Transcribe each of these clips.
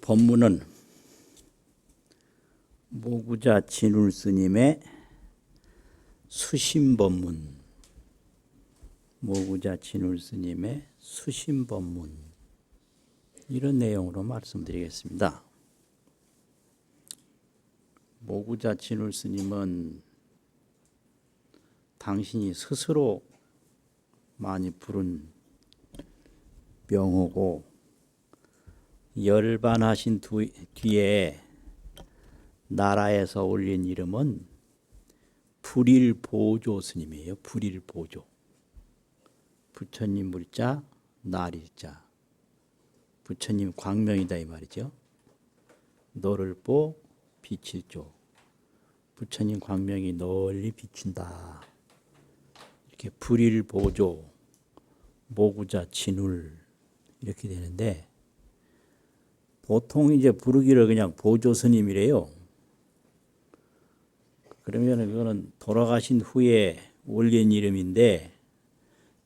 법문은 모구자 진울 스님의 수심법문, 모구자 진울 스님의 수심법문, 이런 내용으로 말씀드리겠습니다. 모구자 진울 스님은 당신이 스스로 많이 부른 명호고, 열반하신 뒤에 나라에서 올린 이름은 불일보조 스님이에요. 불일보조. 부처님 물자, 날일자. 부처님 광명이다 이 말이죠. 너를 보, 빛을 줘. 부처님 광명이 널리 비춘다. 이렇게 불일보조, 모구자 진울 이렇게 되는데, 보통 이제 부르기를 그냥 보조 스님이래요. 그러면 그거는 돌아가신 후에 올린 이름인데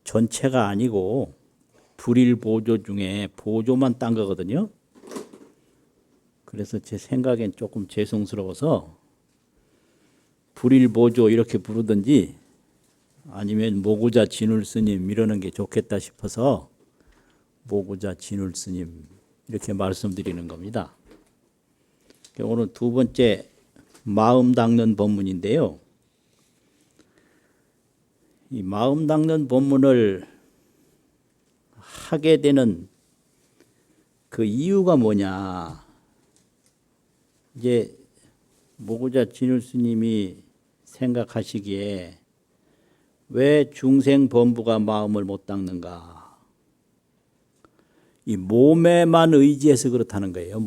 전체가 아니고 불일보조 중에 보조만 딴 거거든요. 그래서 제 생각엔 조금 죄송스러워서 불일보조 이렇게 부르든지 아니면 모구자 진울 스님 이러는 게 좋겠다 싶어서 모구자 진울 스님 이렇게 말씀드리는 겁니다. 오늘 두 번째 마음 닦는 법문인데요. 이 마음 닦는 법문을 하게 되는 그 이유가 뭐냐. 이제 모구자 진울 스님이 생각하시기에 왜 중생 범부가 마음을 못 닦는가. 이 몸에만 의지해서 그렇다는 거예요.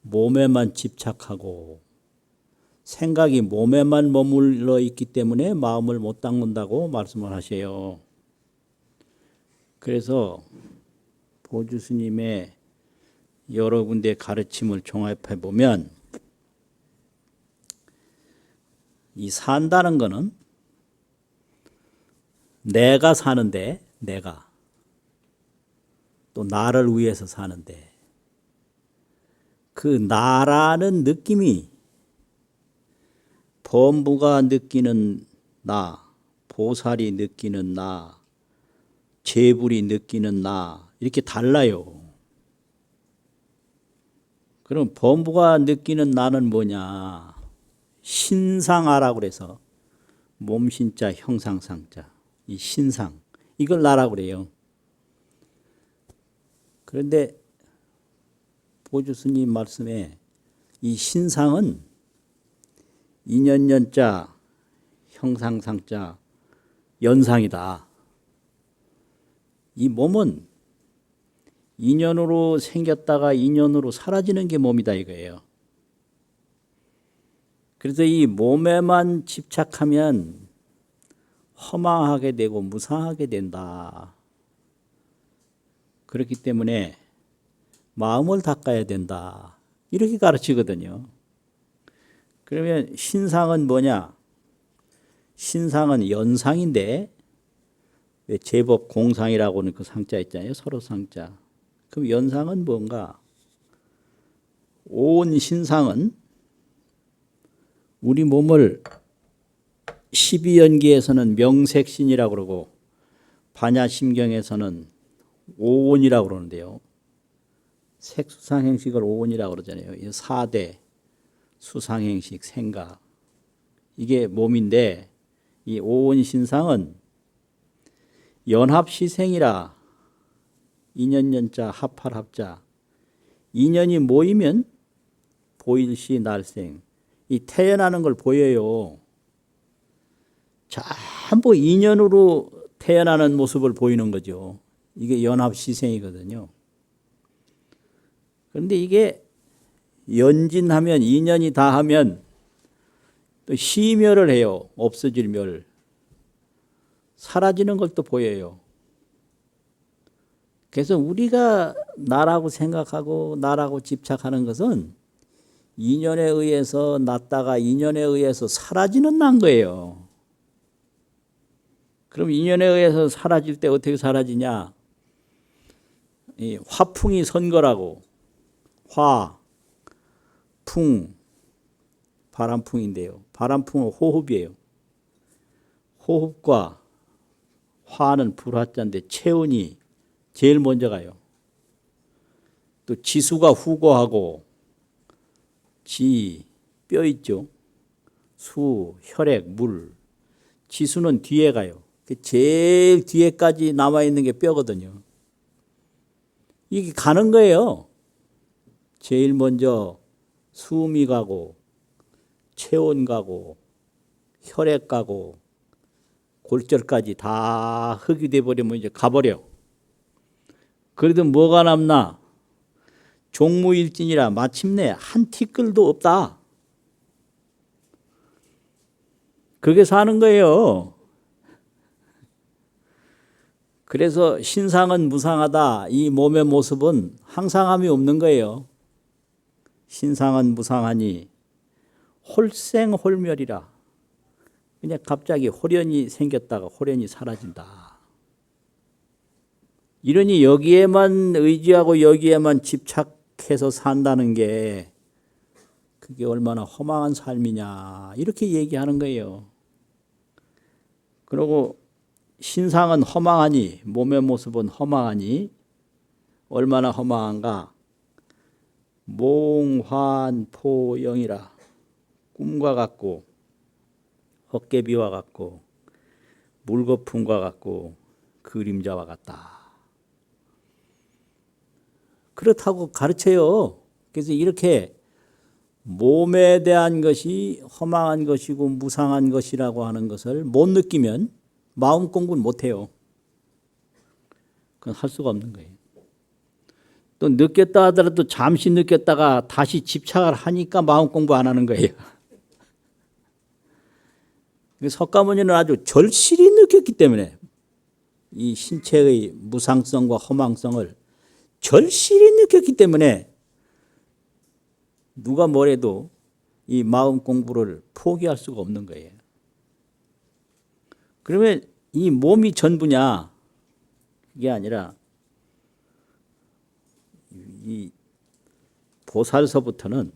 몸에만 집착하고 생각이 몸에만 머물러 있기 때문에 마음을 못 닦는다고 말씀을 하셔요. 그래서 보주 스님의 여러 군데 가르침을 종합해 보면 이 산다는 거는 내가 사는데, 내가 또 나를 위해서 사는데, 그 나라는 느낌이 범부가 느끼는 나, 보살이 느끼는 나, 재불이 느끼는 나, 이렇게 달라요. 그럼 범부가 느끼는 나는 뭐냐? 신상아라고 그래서 몸신자 형상상자, 이 신상, 이걸 나라고 그래요. 그런데 보주 스님 말씀에 이 신상은 인연연자, 형상상자, 연상이다. 이 몸은 인연으로 생겼다가 인연으로 사라지는 게 몸이다 이거예요. 그래서 이 몸에만 집착하면 허망하게 되고 무상하게 된다. 그렇기 때문에 마음을 닦아야 된다. 이렇게 가르치거든요. 그러면 신상은 뭐냐? 신상은 연상인데, 왜 제법 공상이라고는 그 상자 있잖아요. 서로 상자. 그럼 연상은 뭔가? 온 신상은 우리 몸을 12연기에서는 명색신이라고 그러고 반야심경에서는 오온이라고 그러는데요. 색수상행식을 오온이라고 그러잖아요. 4대 수상행식, 생각. 이게 몸인데 이 오온신상은 연합시생이라 인연연자 합할합자. 인연이 모이면 보일시 날생. 이 태어나는 걸 보여요. 전부 인연으로 태어나는 모습을 보이는 거죠. 이게 연합시생이거든요. 그런데 이게 연진하면, 인연이 다하면 또 시멸을 해요. 없어질 멸. 사라지는 걸 또 보여요. 그래서 우리가 나라고 생각하고 나라고 집착하는 것은 인연에 의해서 났다가 인연에 의해서 사라지는 난 거예요. 그럼 인연에 의해서 사라질 때 어떻게 사라지냐? 이 화풍이 선 거라고. 화, 풍, 바람풍인데요. 바람풍은 호흡이에요. 호흡과 화는 불화자인데 체온이 제일 먼저 가요. 또 지수가 후고하고 지, 뼈 있죠. 수, 혈액, 물. 지수는 뒤에 가요. 제일 뒤에까지 남아있는 게 뼈거든요. 이게 가는 거예요. 제일 먼저 숨이 가고 체온 가고 혈액 가고 골절까지 다 흙이 돼버리면 이제 가버려. 그래도 뭐가 남나? 종무일진이라 마침내 한 티끌도 없다. 그렇게 사는 거예요. 그래서 신상은 무상하다. 이 몸의 모습은 항상함이 없는 거예요. 신상은 무상하니 홀생홀멸이라. 그냥 갑자기 홀연이 생겼다가 홀연이 사라진다. 이러니 여기에만 의지하고 여기에만 집착해서 산다는 게 그게 얼마나 허망한 삶이냐 이렇게 얘기하는 거예요. 그리고 신상은 허망하니 몸의 모습은 허망하니 얼마나 허망한가. 몽환포영이라. 꿈과 같고 헛개비와 같고 물거품과 같고 그림자와 같다. 그렇다고 가르쳐요. 그래서 이렇게 몸에 대한 것이 허망한 것이고 무상한 것이라고 하는 것을 못 느끼면 마음 공부는 못해요. 그건 할 수가 없는 거예요. 또 느꼈다 하더라도 잠시 느꼈다가 다시 집착을 하니까 마음 공부 안 하는 거예요. 석가모니는 아주 절실히 느꼈기 때문에 이 신체의 무상성과 허망성을 절실히 느꼈기 때문에 누가 뭐래도 이 마음 공부를 포기할 수가 없는 거예요. 그러면 이 몸이 전부냐? 그게 아니라 이 보살서부터는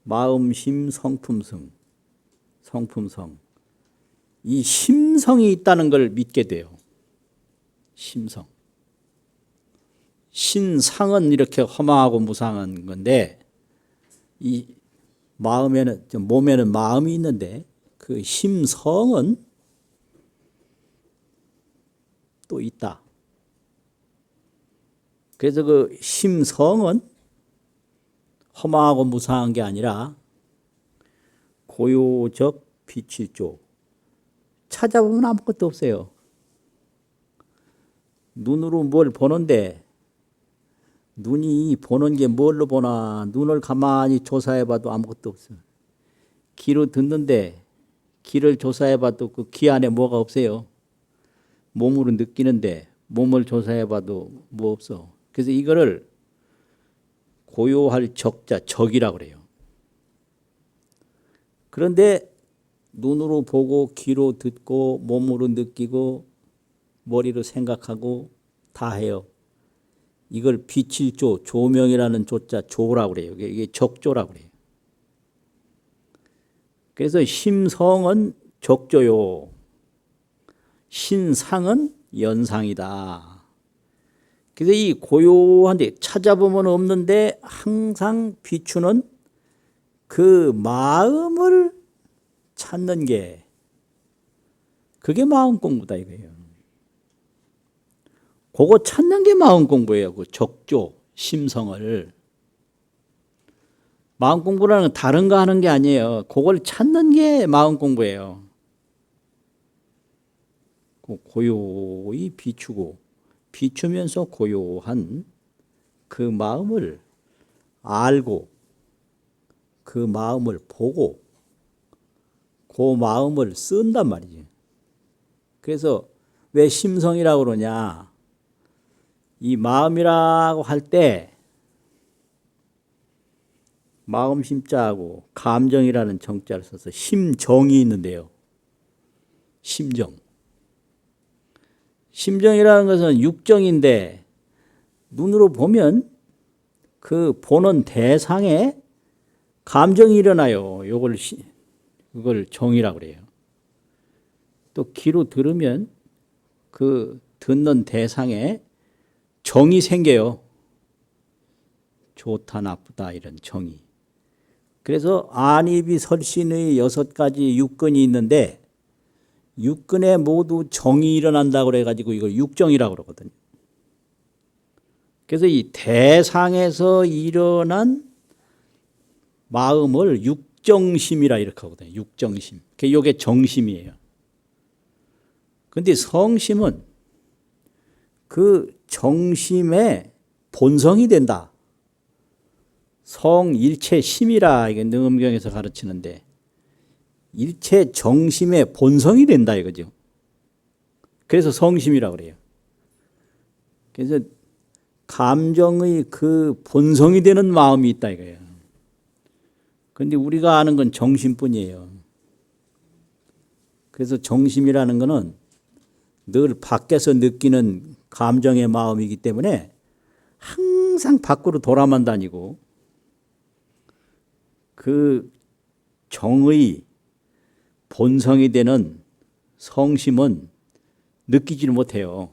마음심 성품성, 이 심성이 있다는 걸 믿게 돼요. 심성. 신상은 이렇게 허망하고 무상한 건데 이 마음에는 몸에는 마음이 있는데 그 심성은 또 있다. 그래서 그 심성은 허망하고 무상한 게 아니라 고요적 빛일조. 찾아보면 아무것도 없어요. 눈으로 뭘 보는데 눈이 보는 게 뭘로 보나 눈을 가만히 조사해봐도 아무것도 없어요. 귀로 듣는데 귀를 조사해봐도 그 귀 안에 뭐가 없어요. 몸으로 느끼는데 몸을 조사해봐도 뭐 없어. 그래서 이거를 고요할 적자, 적이라고 그래요. 그런데 눈으로 보고 귀로 듣고 몸으로 느끼고 머리로 생각하고 다 해요. 이걸 빛일 조, 조명이라는 조자 조라고 그래요. 이게 적조라고 그래요. 그래서 심성은 적조요. 신상은 연상이다. 그래서 이 고요한데 찾아보면 없는데 항상 비추는 그 마음을 찾는 게 그게 마음 공부다 이거예요. 그거 찾는 게 마음 공부예요. 그 적조, 심성을. 마음 공부라는 건 다른 거 하는 게 아니에요. 그걸 찾는 게 마음 공부예요. 고요히 비추고 비추면서 고요한 그 마음을 알고 그 마음을 보고 그 마음을 쓴단 말이지. 그래서 왜 심성이라고 그러냐. 이 마음이라고 할 때 마음 심자하고 감정이라는 정자를 써서 심정이 있는데요. 심정. 심정이라는 것은 육정인데 눈으로 보면 그 보는 대상에 감정이 일어나요. 그걸 정이라고 그래요. 또 귀로 들으면 그 듣는 대상에 정이 생겨요. 좋다 나쁘다 이런 정이. 그래서 안입이 설신의 6가지 육근이 있는데 육근에 모두 정이 일어난다고 그래가지고 이걸 육정이라고 그러거든요. 그래서 이 대상에서 일어난 마음을 육정심이라 이렇게 하거든요. 육정심. 이게 정심이에요. 그런데 성심은 그 정심의 본성이 된다. 성일체심이라 이게 능엄경에서 가르치는데 일체 정심의 본성이 된다 이거죠. 그래서 성심이라고 그래요. 그래서 감정의 그 본성이 되는 마음이 있다 이거예요. 그런데 우리가 아는 건 정심뿐이에요. 그래서 정심이라는 거는 늘 밖에서 느끼는 감정의 마음이기 때문에 항상 밖으로 돌아만 다니고 그 정의 본성이 되는 성심은 느끼지를 못해요.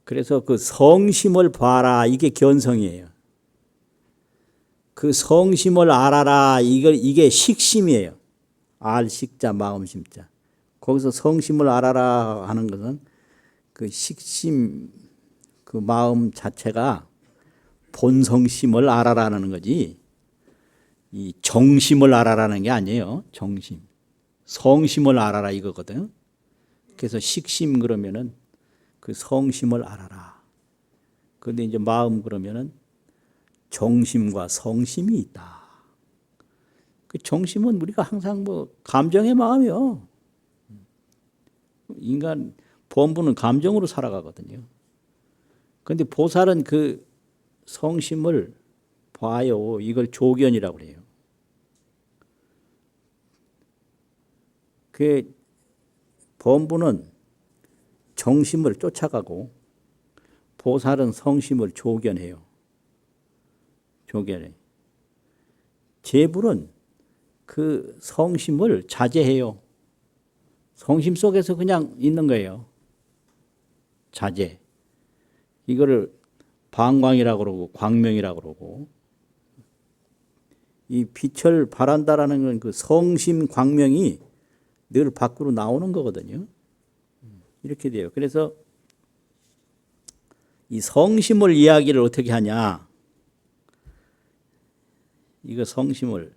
그래서 그 성심을 봐라 이게 견성이에요. 그 성심을 알아라 이게 식심이에요. 알식자 마음심자. 거기서 성심을 알아라 하는 것은 그 식심 그 마음 자체가 본성심을 알아라는 거지 이 정심을 알아라는 게 아니에요. 정심. 성심을 알아라 이거거든. 그래서 식심 그러면은 그 성심을 알아라. 그런데 이제 마음 그러면은 정심과 성심이 있다. 그 정심은 우리가 항상 뭐 감정의 마음이요. 인간 본부는 감정으로 살아가거든요. 그런데 보살은 그 성심을 봐요. 이걸 조견이라고 그래요. 그 본부는 정심을 쫓아가고 보살은 성심을 조견해요. 조견해. 재불은 그 성심을 자제해요. 성심 속에서 그냥 있는 거예요. 자제. 이거를 방광이라고 그러고 광명이라고 그러고 이 빛을 발한다라는 건 그 성심 광명이 늘 밖으로 나오는 거거든요. 이렇게 돼요. 그래서 이 성심을 이야기를 어떻게 하냐. 이거 성심을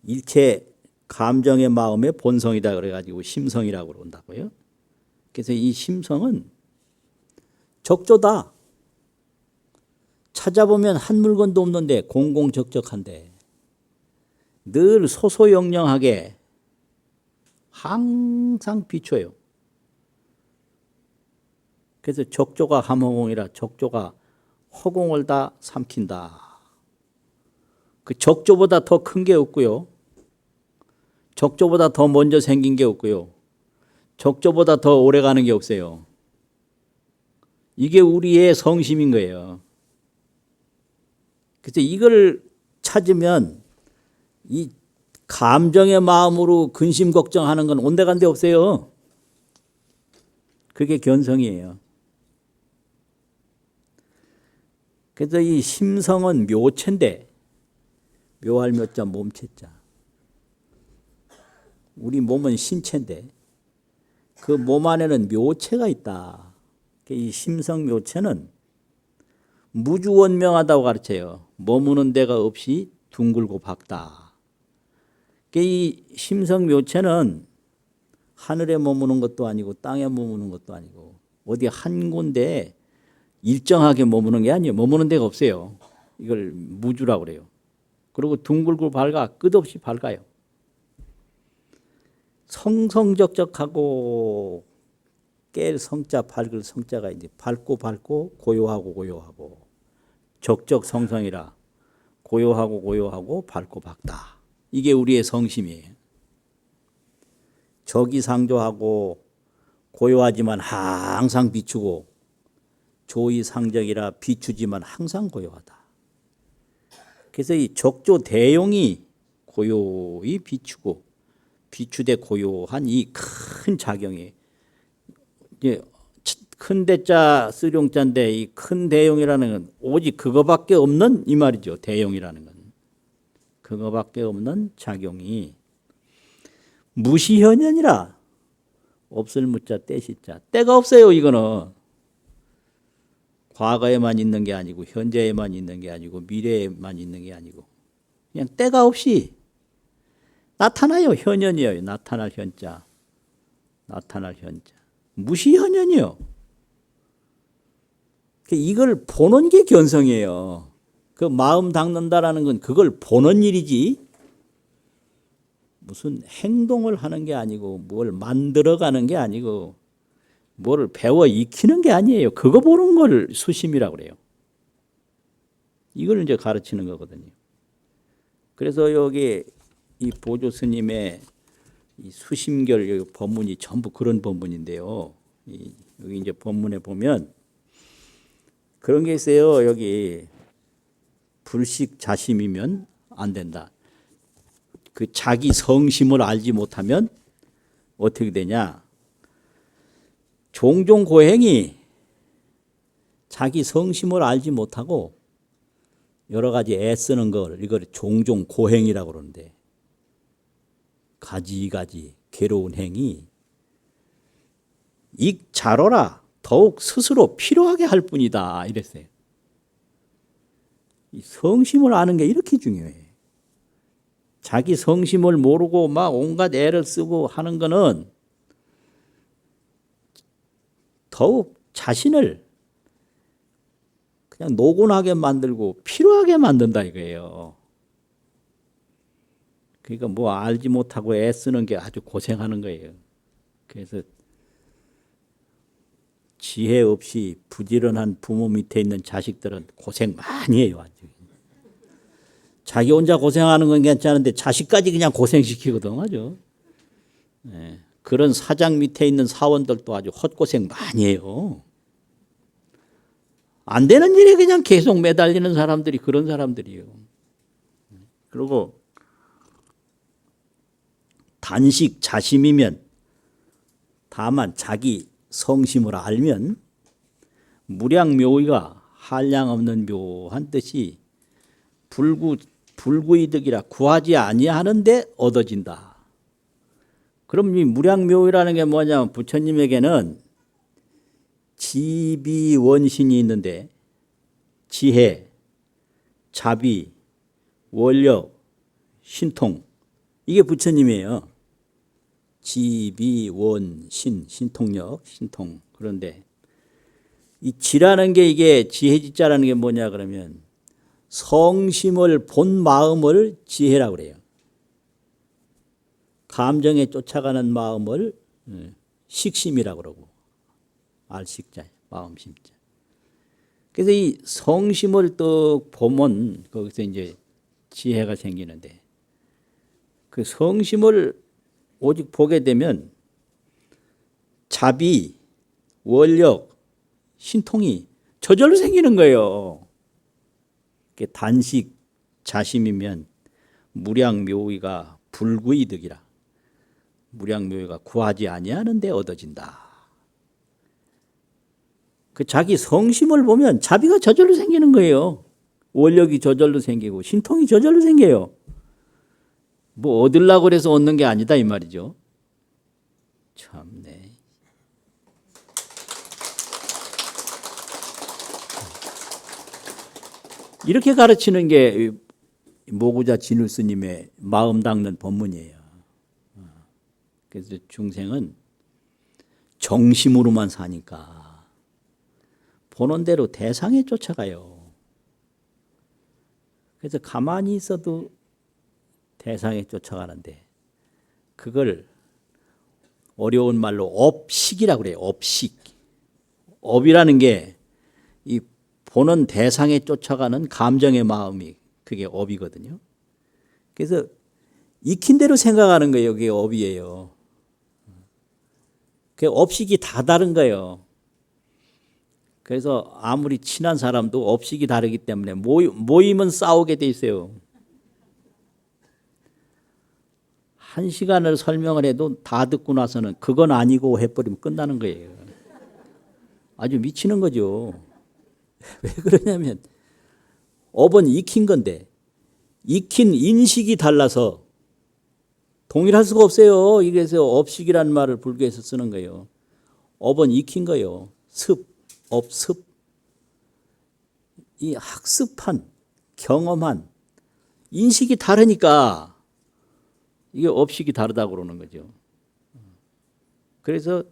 일체 감정의 마음의 본성이다 그래가지고 심성이라고 그런다고요. 그래서 이 심성은 적조다. 찾아보면 한 물건도 없는데 공공적적한데 늘 소소영령하게 항상 비춰요. 그래서 적조가 함허공이라 적조가 허공을 다 삼킨다. 그 적조보다 더 큰 게 없고요. 적조보다 더 먼저 생긴 게 없고요. 적조보다 더 오래 가는 게 없어요. 이게 우리의 성심인 거예요. 그래서 이걸 찾으면 이 감정의 마음으로 근심 걱정하는 건 온데간데 없어요. 그게 견성이에요. 그래서 이 심성은 묘체인데 묘할 묘자 몸체자. 우리 몸은 신체인데 그 몸 안에는 묘체가 있다. 이 심성 묘체는 무주원명하다고 가르쳐요. 머무는 데가 없이 둥글고 밝다. 이 심성 묘체는 하늘에 머무는 것도 아니고 땅에 머무는 것도 아니고 어디 한 군데 일정하게 머무는 게 아니에요. 머무는 데가 없어요. 이걸 무주라고 그래요. 그리고 둥글고 밝아 끝없이 밝아요. 성성적적하고 깰 성자 밝을 성자가 이제 밝고 고요하고 고요하고 적적성성이라 고요하고 고요하고 밝고 밝다. 이게 우리의 성심이에요. 적이 상조하고 고요하지만 항상 비추고 조이상적이라 비추지만 항상 고요하다. 그래서 이 적조 대용이 고요히 비추고 비추되 고요한 이 큰 작용이 이제 큰 대자 쓰룡자인데 이 큰 대용이라는 건 오직 그거밖에 없는 이 말이죠. 대용이라는 건 그거밖에 없는 작용이 무시현현이라 없을 무자 때시자 때가 없어요. 이거는 과거에만 있는 게 아니고 현재에만 있는 게 아니고 미래에만 있는 게 아니고 그냥 때가 없이 나타나요. 현현이에요. 나타날 현자. 나타날 현자. 무시현현이요. 이걸 보는 게 견성이에요. 그 마음 닦는다라는 건 그걸 보는 일이지 무슨 행동을 하는 게 아니고 뭘 만들어가는 게 아니고 뭐를 배워 익히는 게 아니에요. 그거 보는 걸 수심이라고 그래요. 이걸 이제 가르치는 거거든요. 그래서 여기 이 보조 스님의 이 수심결 여기 법문이 전부 그런 법문인데요. 여기 이제 법문에 보면 그런 게 있어요. 여기 불식 자심이면 안 된다. 그 자기 성심을 알지 못하면 어떻게 되냐? 종종 고행이 자기 성심을 알지 못하고 여러 가지 애쓰는 걸 이걸 종종 고행이라고 그러는데 가지가지 괴로운 행위 익자로라 더욱 스스로 필요하게 할 뿐이다 이랬어요. 이 성심을 아는 게 이렇게 중요해. 자기 성심을 모르고 막 온갖 애를 쓰고 하는 거는 더욱 자신을 그냥 노곤하게 만들고 필요하게 만든다 이거예요. 그러니까 뭐 알지 못하고 애쓰는 게 아주 고생하는 거예요. 그래서 지혜 없이 부지런한 부모 밑에 있는 자식들은 고생 많이 해요. 아주. 자기 혼자 고생하는 건 괜찮은데 자식까지 그냥 고생시키거든. 아주. 네. 그런 사장 밑에 있는 사원들도 아주 헛고생 많이 해요. 안 되는 일에 그냥 계속 매달리는 사람들이 그런 사람들이에요. 그리고 단식 자심이면 다만 자기 성심을 알면 무량묘의가 한량없는 묘한 뜻이 불구이득이라 구하지 아니하는데 얻어진다. 그럼 이 무량묘의라는 게 뭐냐면 부처님에게는 지비원신이 있는데 지혜, 자비, 원력, 신통 이게 부처님이에요. 지비원신, 신통력, 신통. 그런데 이 지라는 게 이게 지혜지자라는 게 뭐냐 그러면 성심을 본 마음을 지혜라고 그래요. 감정에 쫓아가는 마음을 식심이라고 그러고 알식자, 마음심자. 그래서 이 성심을 또 보면 거기서 이제 지혜가 생기는데 그 성심을 오직 보게 되면 자비, 원력, 신통이 저절로 생기는 거예요. 단식 자심이면 무량묘의가 불구이득이라. 무량묘의가 구하지 아니하는데 얻어진다. 그 자기 성심을 보면 자비가 저절로 생기는 거예요. 원력이 저절로 생기고 신통이 저절로 생겨요. 뭐 얻으려고 그래서 얻는 게 아니다 이 말이죠. 참네. 이렇게 가르치는 게 모구자 진울 스님의 마음 닦는 법문이에요. 그래서 중생은 정심으로만 사니까 보는 대로 대상에 쫓아가요. 그래서 가만히 있어도 대상에 쫓아가는데 그걸 어려운 말로 업식이라고 그래요. 업식. 업이라는 게 이 보는 대상에 쫓아가는 감정의 마음이 그게 업이거든요. 그래서 익힌 대로 생각하는 거예요. 그게 업이에요. 그 업식이 다 다른 거예요. 그래서 아무리 친한 사람도 업식이 다르기 때문에 모이면 싸우게 돼 있어요. 1시간을 설명을 해도 다 듣고 나서는 그건 아니고 해버리면 끝나는 거예요. 아주 미치는 거죠. 왜 그러냐면 업은 익힌 건데 익힌 인식이 달라서 동일할 수가 없어요. 그래서 업식이라는 말을 불교에서 쓰는 거예요. 업은 익힌 거예요. 업습. 이 학습한, 경험한 인식이 다르니까 이게 업식이 다르다고 그러는 거죠. 그래서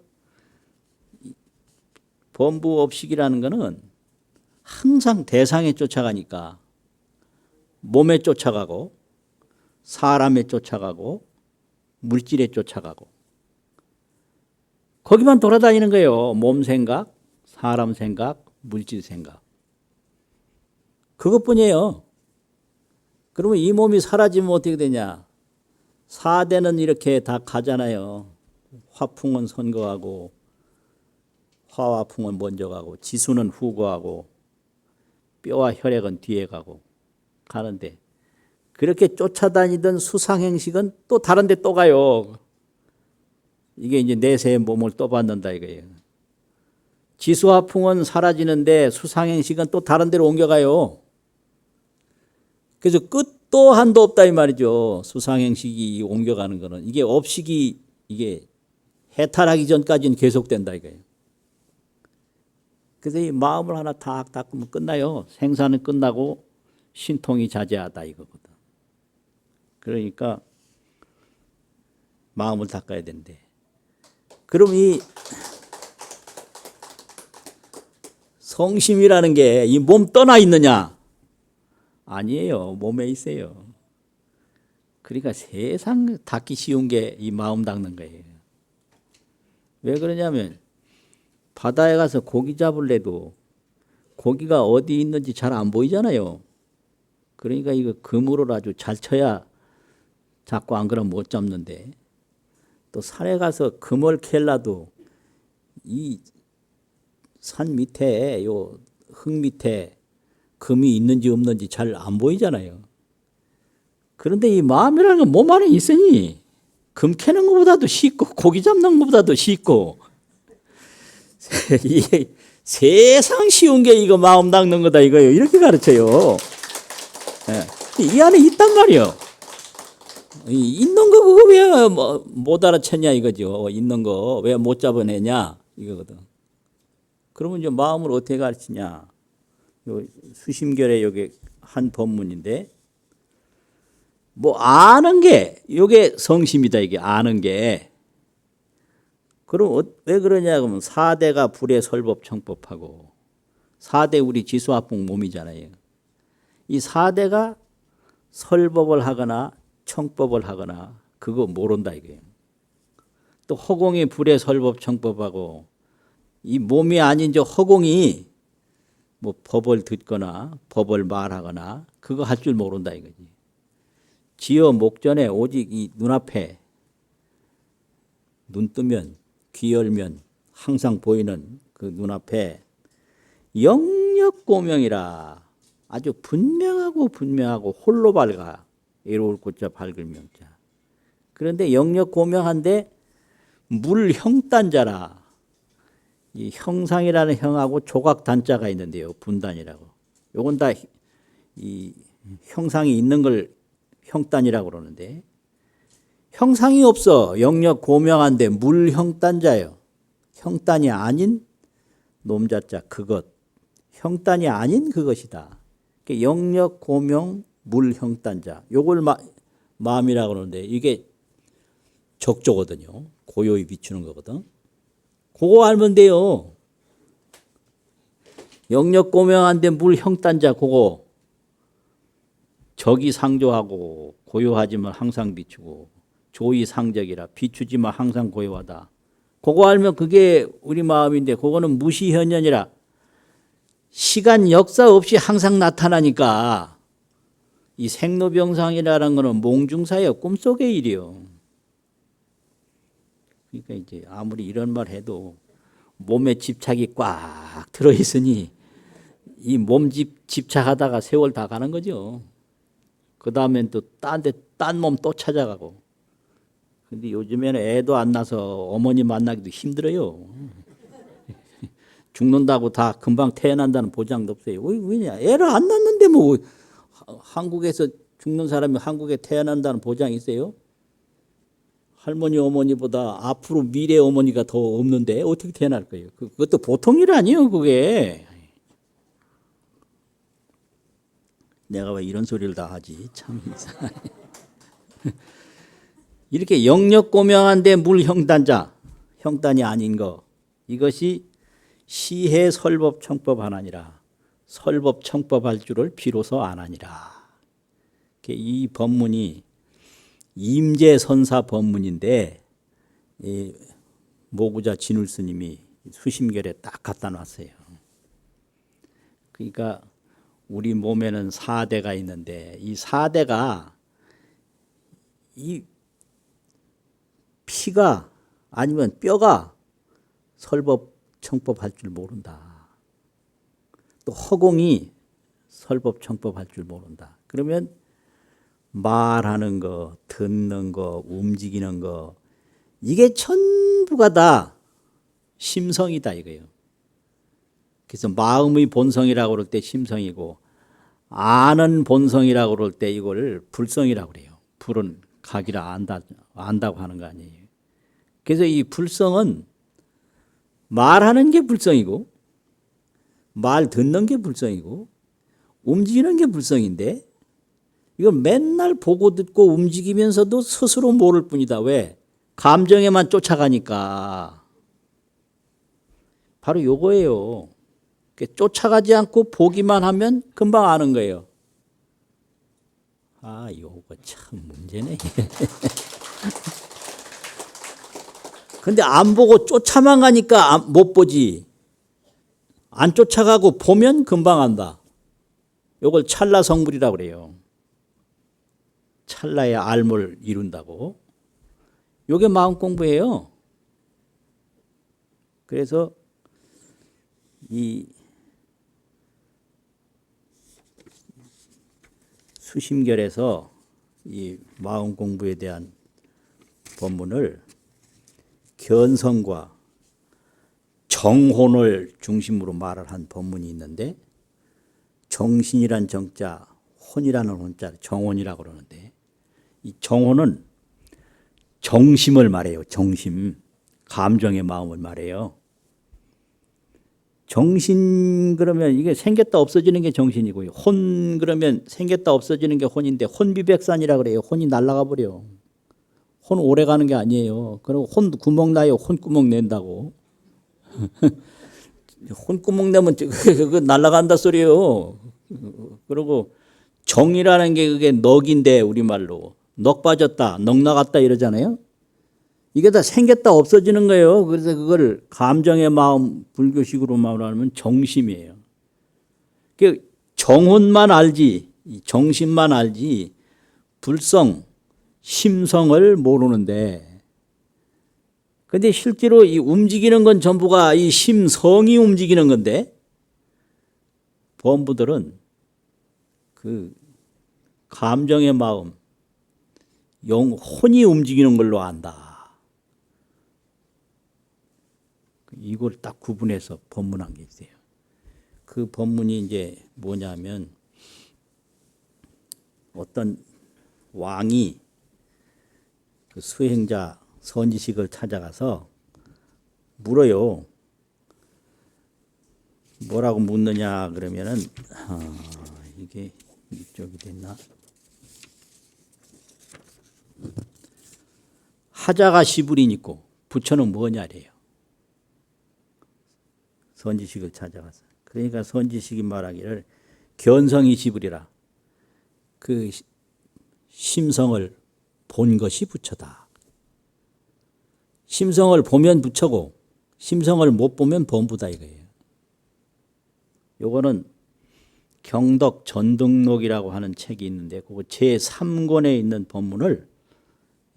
범부 업식이라는 거는 항상 대상에 쫓아가니까 몸에 쫓아가고 사람에 쫓아가고 물질에 쫓아가고 거기만 돌아다니는 거예요. 몸 생각, 사람 생각, 물질 생각. 그것뿐이에요. 그러면 이 몸이 사라지면 어떻게 되냐? 4대는 이렇게 다 가잖아요. 화풍은 선거하고 화와 풍은 먼저 가고 지수는 후고 하고 뼈와 혈액은 뒤에 가는데 그렇게 쫓아다니던 수상행식은 또 다른 데 또 가요. 이게 이제 내세의 몸을 또 받는다 이거예요. 지수와 풍은 사라지는데 수상행식은 또 다른 데로 옮겨가요. 그래서 끝도 한도 없다 이 말이죠. 수상행식이 옮겨가는 거는. 이게 업식이 이게 해탈하기 전까지는 계속된다 이거예요. 그래서 이 마음을 하나 탁 닦으면 끝나요. 생사는 끝나고 신통이 자제하다 이거거든. 그러니까 마음을 닦아야 된대. 그럼 이 성심이라는 게 이 몸 떠나 있느냐? 아니에요. 몸에 있어요. 그러니까 세상 닦기 쉬운 게 이 마음 닦는 거예요. 왜 그러냐면 바다에 가서 고기 잡을래도 고기가 어디 있는지 잘 안 보이잖아요. 그러니까 이거 그물을 아주 잘 쳐야 잡고 안 그러면 못 잡는데 또 산에 가서 금을 캘라도 이 산 밑에 요 흙 밑에 금이 있는지 없는지 잘 안 보이잖아요. 그런데 이 마음이라는 건 몸 안에 있으니 금 캐는 것보다도 쉽고 고기 잡는 것보다도 쉽고 이게 세상 쉬운 게 이거 마음 닦는 거다 이거예요. 이렇게 가르쳐요. 이 안에 있단 말이에요. 있는 거 그거 왜 못 알아챘냐 이거죠. 있는 거 왜 못 잡아내냐 이거거든. 그러면 이제 마음을 어떻게 가르치냐. 요 수심결에 여기 한 법문인데 뭐 아는 게 이게 성심이다 이게 아는 게. 그럼 왜 그러냐 그러면 4대가 불의 설법 청법하고 4대 우리 지수화풍 몸이잖아요. 이 4대가 설법을 하거나 청법을 하거나 그거 모른다 이거예요. 또 허공이 불의 설법 청법하고 이 몸이 아닌 저 허공이 뭐 법을 듣거나 법을 말하거나 그거 할 줄 모른다 이거지. 지어 목전에 오직 이 눈앞에 눈 뜨면 귀 열면 항상 보이는 그 눈앞에 영력고명이라 아주 분명하고 홀로 밝아. 애로울 꽃자 밝을 명자. 그런데 영력고명한데 물형단자라. 이 형상이라는 형하고 조각단자가 있는데요. 분단이라고. 요건 다 이 형상이 있는 걸 형단이라고 그러는데 형상이 없어. 영력고명한데 물형단자예요. 형단이 아닌 놈자자 그것. 형단이 아닌 그것이다. 영력고명 물형단자. 요걸 마음이라고 그러는데 이게 적조거든요. 고요히 비추는 거거든. 그거 알면 돼요. 영력고명한데 물형단자 그거. 적이 상조하고 고요하지만 항상 비추고 조이 상적이라 비추지만 항상 고요하다. 그거 알면 그게 우리 마음인데 그거는 무시현현이라 시간 역사 없이 항상 나타나니까 이 생로병상이라는 거는 몽중사예요. 꿈속의 일이요. 그러니까 이제 아무리 이런 말 해도 몸에 집착이 꽉 들어 있으니 이 집착하다가 세월 다 가는 거죠. 그 다음엔 또 딴 몸 또 찾아가고. 근데 요즘에는 애도 안 낳아서 어머니 만나기도 힘들어요. 죽는다고 다 금방 태어난다는 보장도 없어요. 왜냐? 애를 안 낳는데 뭐 한국에서 죽는 사람이 한국에 태어난다는 보장이 있어요? 할머니 어머니보다 앞으로 미래 어머니가 더 없는데 어떻게 태어날 거예요? 그것도 보통 일 아니에요, 그게. 내가 왜 이런 소리를 다 하지? 참 이상하네. 이렇게 영역고명한데 물형단자, 형단이 아닌 거, 이것이 시해 설법 청법 하나니라. 설법 청법할 줄을 비로소 아나니라. 이 법문이 임재선사 법문인데 이 모구자 진울 스님이 수심결에 딱 갖다 놨어요. 그러니까 우리 몸에는 4대가 있는데 이 4대가 이 피가 아니면 뼈가 설법 청법 할 줄 모른다. 또 허공이 설법 청법 할 줄 모른다. 그러면 말하는 거, 듣는 거, 움직이는 거 이게 전부가 다 심성이다 이거예요. 그래서 마음의 본성이라고 그럴 때 심성이고 아는 본성이라고 그럴 때 이걸 불성이라고 그래요. 불은 각이라 안다고 하는 거 아니에요. 그래서 이 불성은 말하는 게 불성이고 말 듣는 게 불성이고 움직이는 게 불성인데 이걸 맨날 보고 듣고 움직이면서도 스스로 모를 뿐이다. 왜? 감정에만 쫓아가니까. 바로 요거예요. 쫓아가지 않고 보기만 하면 금방 아는 거예요. 아, 요거 참 문제네. 근데 안 보고 쫓아만 가니까 못 보지. 안 쫓아가고 보면 금방 안다. 요걸 찰나성불이라고 그래요. 찰나의 알을 이룬다고. 요게 마음 공부예요. 그래서 이 수심결에서 이 마음 공부에 대한 법문을 견성과 정혼을 중심으로 말을 한 법문이 있는데 정신이란 정자, 혼이라는 혼자 정혼이라고 그러는데 이 정혼은 정심을 말해요. 정심, 감정의 마음을 말해요. 정신 그러면 이게 생겼다 없어지는 게 정신이고요. 혼 그러면 생겼다 없어지는 게 혼인데 혼비백산이라 그래요. 혼이 날아가 버려. 혼 오래 가는 게 아니에요. 그리고 혼 구멍 나요. 혼 구멍 낸다고. 혼 구멍 내면 그거 날아간다 소리예요. 그리고 정이라는 게 그게 넋인데 우리말로 넋 빠졌다, 넋 나갔다 이러잖아요. 이게 다 생겼다 없어지는 거예요. 그래서 그걸 감정의 마음, 불교식으로 말하면 정심이에요. 정혼만 알지, 정심만 알지 불성, 심성을 모르는데 근데 실제로 이 움직이는 건 전부가 이 심성이 움직이는 건데 범부들은 그 감정의 마음, 혼이 움직이는 걸로 안다. 이걸 딱 구분해서 법문한 게 있어요. 그 법문이 이제 뭐냐면 어떤 왕이 그 수행자 선지식을 찾아가서 물어요. 뭐라고 묻느냐 그러면은 이게 이쪽이 됐나? 하자가 시부리니까 부처는 뭐냐래요. 선지식을 찾아가서. 그러니까 선지식이 말하기를 견성이 시부리라. 그 심성을 본 것이 부처다. 심성을 보면 부처고 심성을 못 보면 범부다 이거예요. 요거는 경덕 전등록이라고 하는 책이 있는데 그거 제3권에 있는 법문을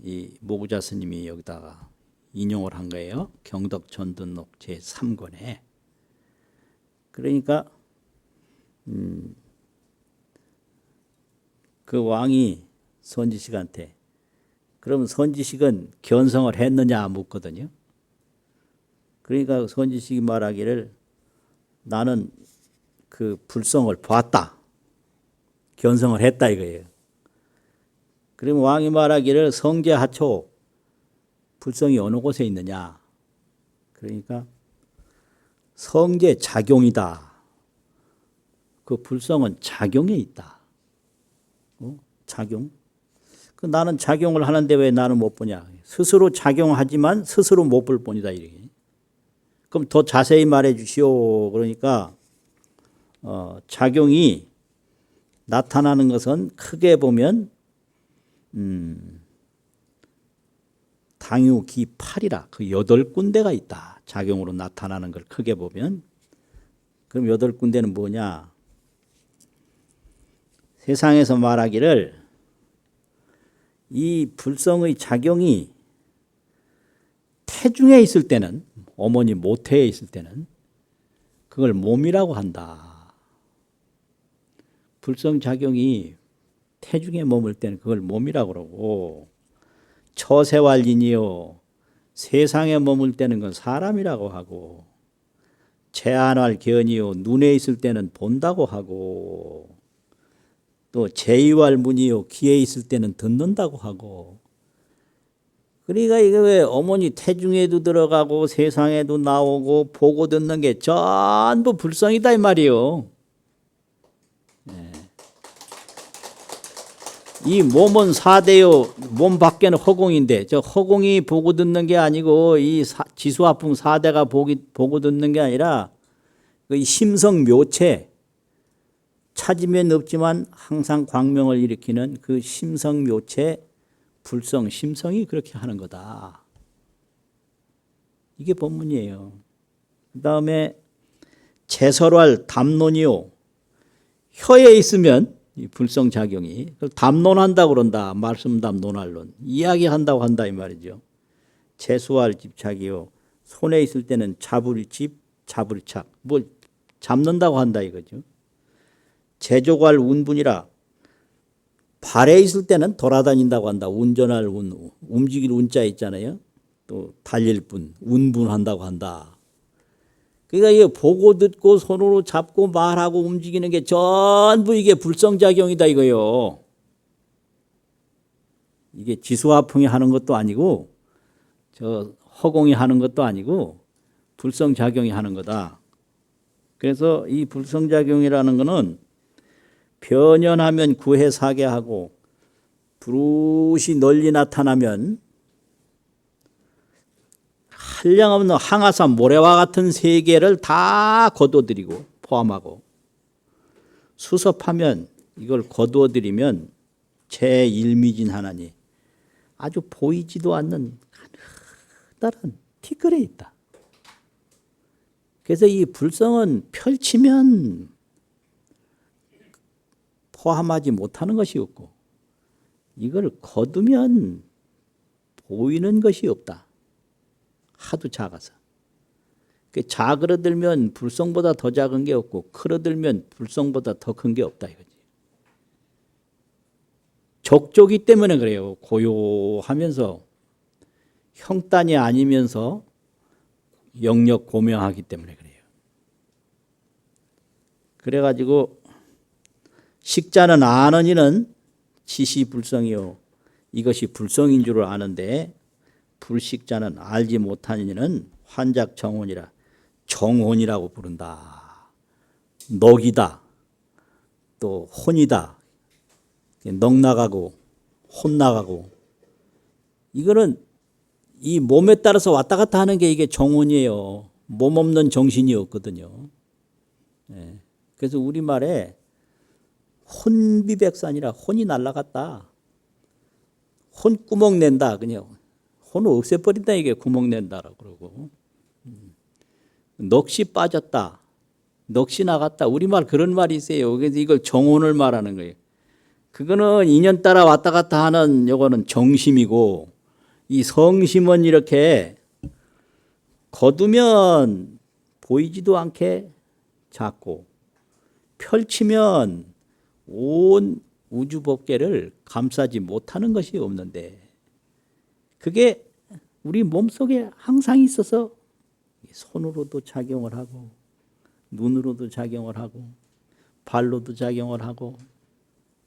이 모구자 스님이 여기다가 인용을 한 거예요. 경덕전등록 제3권에. 그러니까 그 왕이 선지식한테 그러면 선지식은 견성을 했느냐 묻거든요. 그러니까 선지식이 말하기를 나는 그 불성을 봤다. 견성을 했다 이거예요. 그러면 왕이 말하기를 성제하초 불성이 어느 곳에 있느냐. 그러니까 성제 작용이다. 그 불성은 작용에 있다. 작용. 그 나는 작용을 하는데 왜 나는 못 보냐. 스스로 작용하지만 스스로 못 볼 뿐이다. 이렇게. 그럼 더 자세히 말해 주시오. 그러니까 작용이 나타나는 것은 크게 보면 당유기 8이라 그 8군데가 있다. 작용으로 나타나는 걸 크게 보면. 그럼 8군데는 뭐냐. 세상에서 말하기를 이 불성의 작용이 태중에 있을 때는 어머니 모태에 있을 때는 그걸 몸이라고 한다. 불성작용이 태중에 머물 때는 그걸 몸이라고 그러고 처세활인이요 세상에 머물 때는 건 사람이라고 하고 제한활견이요 눈에 있을 때는 본다고 하고 또 제이활문이요 귀에 있을 때는 듣는다고 하고 그러니까 이게 왜 어머니 태중에도 들어가고 세상에도 나오고 보고 듣는 게 전부 불성이다 이 말이요. 네. 이 몸은 4대요. 몸 밖에는 허공인데 저 허공이 보고 듣는 게 아니고 이 지수화풍 4대가 보고 듣는 게 아니라 그 심성 묘체 찾으면 없지만 항상 광명을 일으키는 그 심성 묘체 불성 심성이 그렇게 하는 거다. 이게 본문이에요. 그 다음에 제설활 담론이요. 혀에 있으면 이 불성작용이 담론한다고 그런다. 말씀담 논할론 이야기한다고 한다 이 말이죠. 제수활 집착이요. 손에 있을 때는 잡을집 잡을착 뭐 잡는다고 한다 이거죠. 제조할 운분이라 발에 있을 때는 돌아다닌다고 한다. 운전할 운, 움직일 운자 있잖아요. 또 달릴 분, 운분한다고 한다. 그러니까 이게 보고 듣고 손으로 잡고 말하고 움직이는 게 전부 이게 불성작용이다 이거요. 이게 지수화풍이 하는 것도 아니고 저 허공이 하는 것도 아니고 불성작용이 하는 거다. 그래서 이 불성작용이라는 거는 변연하면 구해사게 하고 부르시 널리 나타나면 한량없는 항아산 모래와 같은 세계를 다 거둬들이고 포함하고 수섭하면 이걸 거두어들이면 제1미진하나니 아주 보이지도 않는 가느다란 티끌에 있다. 그래서 이 불성은 펼치면 포함하지 못하는 것이 없고 이걸 거두면 보이는 것이 없다. 하도 작아서. 작으러들면 불성보다 더 작은 게 없고 크러들면 불성보다 더 큰 게 없다 이거지. 적조기 때문에 그래요. 고요하면서 형단이 아니면서 영력 고명하기 때문에 그래요. 그래가지고 식자는 아는 이는 지시불성이요. 이것이 불성인 줄을 아는데 불식자는 알지 못하는 이는 환작정혼이라 정혼이라고 부른다. 넋이다. 또 혼이다. 넋 나가고 혼 나가고 이거는 이 몸에 따라서 왔다 갔다 하는 게 이게 정혼이에요. 몸 없는 정신이 없거든요. 네. 그래서 우리말에 혼비백산이라 혼이 날아갔다. 혼 구멍 낸다. 그냥 혼을 없애버린다. 이게 구멍 낸다라고 그러고. 넋이 빠졌다. 넋이 나갔다. 우리말 그런 말이 있어요. 그래서 이걸 정혼을 말하는 거예요. 그거는 인연 따라 왔다 갔다 하는 요거는 정심이고 이 성심은 이렇게 거두면 보이지도 않게 작고 펼치면 온 우주 법계를 감싸지 못하는 것이 없는데 그게 우리 몸속에 항상 있어서 손으로도 작용을 하고 눈으로도 작용을 하고 발로도 작용을 하고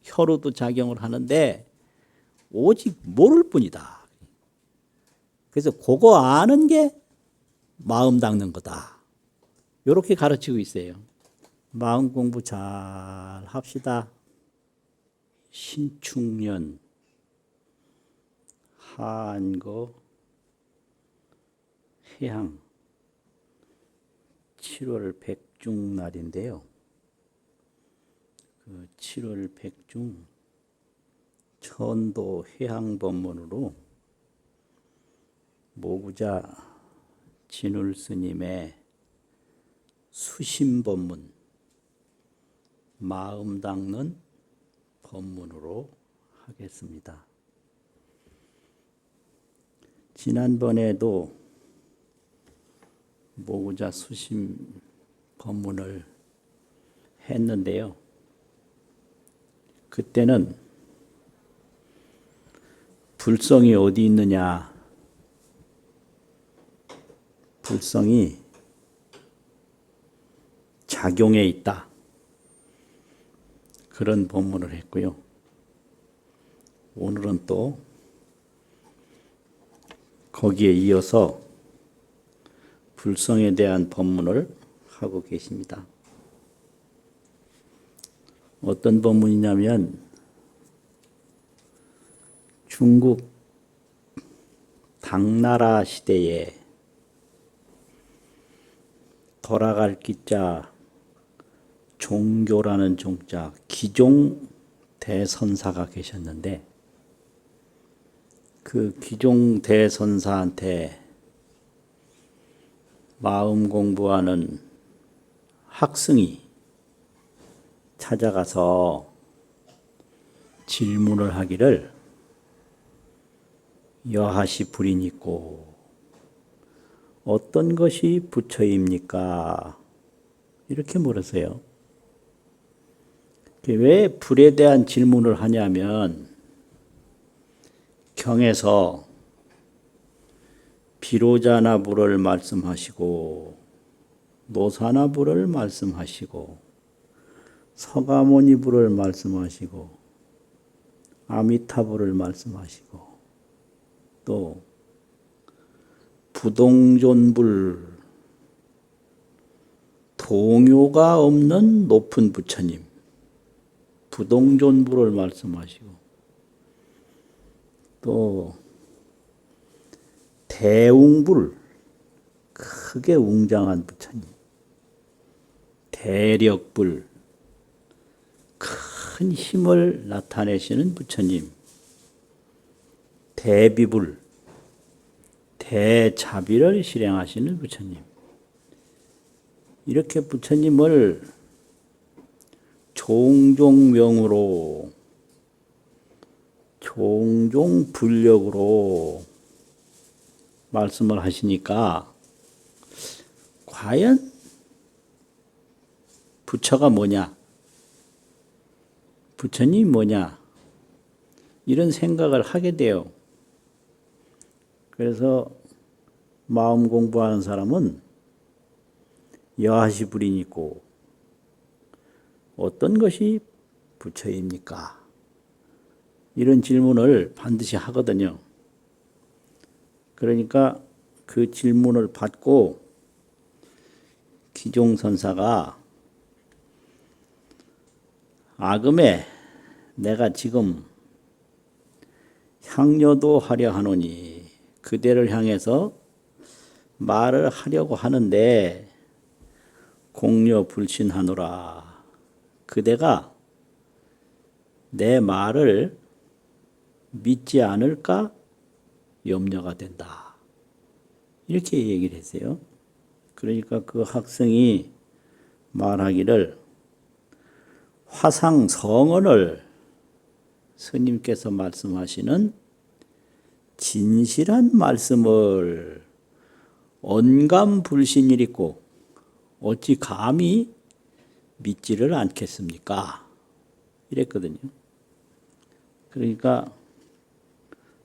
혀로도 작용을 하는데 오직 모를 뿐이다. 그래서 그거 아는 게 마음 닦는 거다. 이렇게 가르치고 있어요. 마음 공부 잘 합시다. 신축년 한거 해양 7월 백중날인데요. 그 7월 백중 천도 해양 법문으로 모구자 진울 스님의 수심 법문, 마음 닦는 법문으로 하겠습니다. 지난번에도 모구자 수심 법문을 했는데요. 그때는 불성이 어디 있느냐, 불성이 작용에 있다. 그런 법문을 했고요. 오늘은 또 거기에 이어서 불성에 대한 법문을 하고 계십니다. 어떤 법문이냐면 중국 당나라 시대에 돌아갈 기자 종교라는 종자 기종 대선사가 계셨는데 그 기종 대선사한테 마음 공부하는 학생이 찾아가서 질문을 하기를 여하시 불인 있고 어떤 것이 부처입니까? 이렇게 물었어요. 왜 불에 대한 질문을 하냐면 경에서 비로자나 불을 말씀하시고 노사나 불을 말씀하시고 서가모니 불을 말씀하시고 아미타불을 말씀하시고 또 부동존불 동요가 없는 높은 부처님 부동존불을 말씀하시고 또 대웅불 크게 웅장한 부처님 대력불 큰 힘을 나타내시는 부처님 대비불 대자비를 실행하시는 부처님 이렇게 부처님을 종종명으로 종종불력으로 말씀을 하시니까 과연 부처가 뭐냐? 부처님이 뭐냐? 이런 생각을 하게 돼요. 그래서 마음 공부하는 사람은 여하시 불인 있고 어떤 것이 부처입니까? 이런 질문을 반드시 하거든요. 그러니까 그 질문을 받고 기종선사가 아금에 내가 지금 향려도 하려 하노니 그대를 향해서 말을 하려고 하는데 공려 불신하노라. 그대가 내 말을 믿지 않을까 염려가 된다. 이렇게 얘기를 했어요. 그러니까 그 학생이 말하기를 화상성언을 스님께서 말씀하시는 진실한 말씀을 언감불신일 있고 어찌 감히 믿지를 않겠습니까? 이랬거든요. 그러니까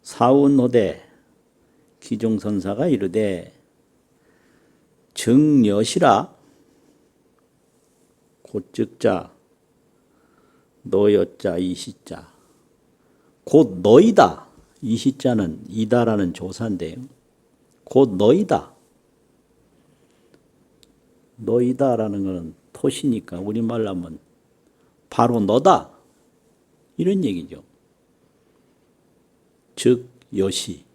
사운호대 기종선사가 이르되 정여시라 곧즉자 너여자 이시자 곧 너이다. 이시자는 이다라는 조사인데요. 곧 너이다. 너이다라는 것은 토시니까 우리말로 하면 바로 너다. 이런 얘기죠. 즉 여시